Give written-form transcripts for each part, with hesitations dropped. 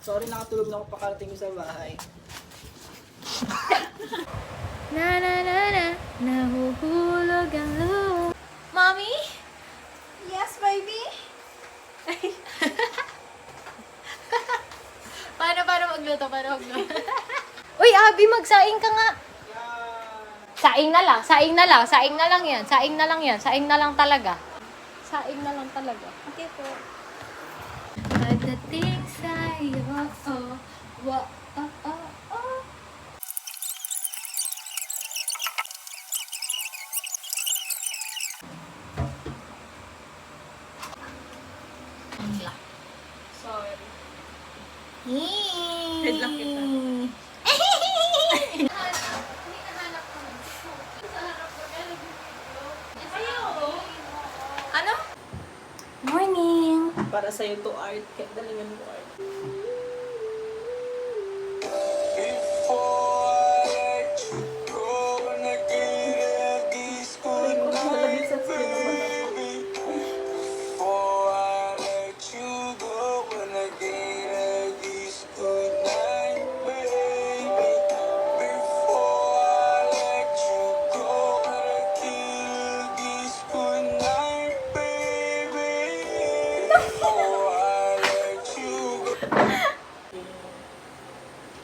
Sorry, nakatulog na ako pakarating sa bahay. Nahuhulog ang luha. Mommy? Yes, baby? Paano magluto? Uy, Abby, magsaing ka nga. Saing na lang yan. Saing na lang talaga. Okay po. Pagdating sa'yo, Sorry. Headlock kita. Ano? Morning! Para sa'yo to art. Kaya galingan mo art.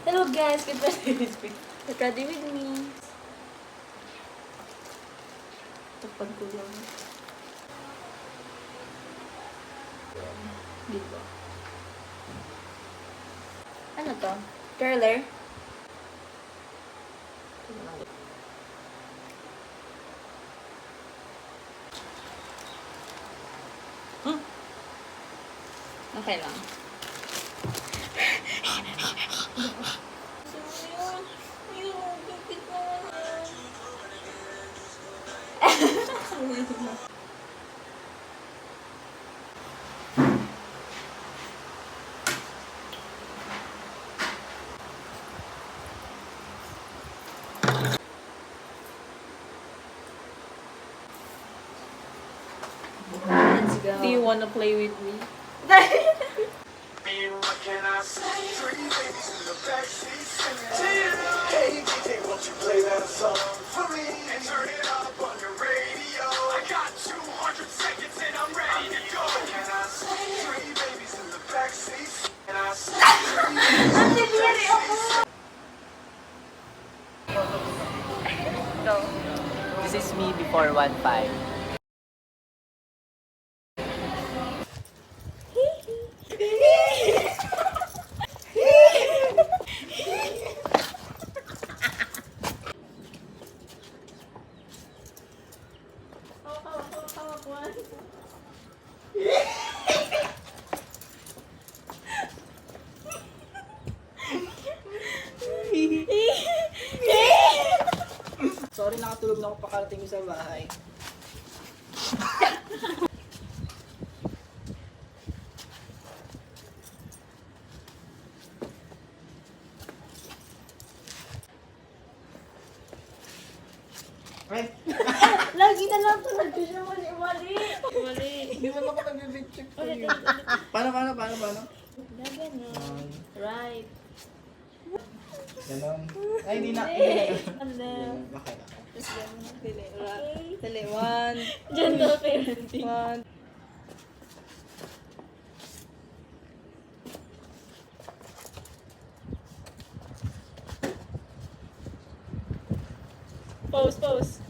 Hello guys, get ready with me. Tapad ko lang. Diba? Ano to? Curler? Okay lang. Let's go. Do you wanna play with me? Hey, DJ, won't you play that song for me? And turn it up on your radio. I got 200 seconds and I'm ready to go. Can I see 3 babies in the backseat? Can I see 3 babies? This is me before 1-5. Sorry, nakatulog na ako pakarating sa bahay. Lagi na lang ito. Mali. Hindi mo ako nag-check ko yun. Paano? Lagi na. Right. Ganon. Ay, hindi na. Ano? Okay na. Dali. One. Gentle parenting. One. Pose.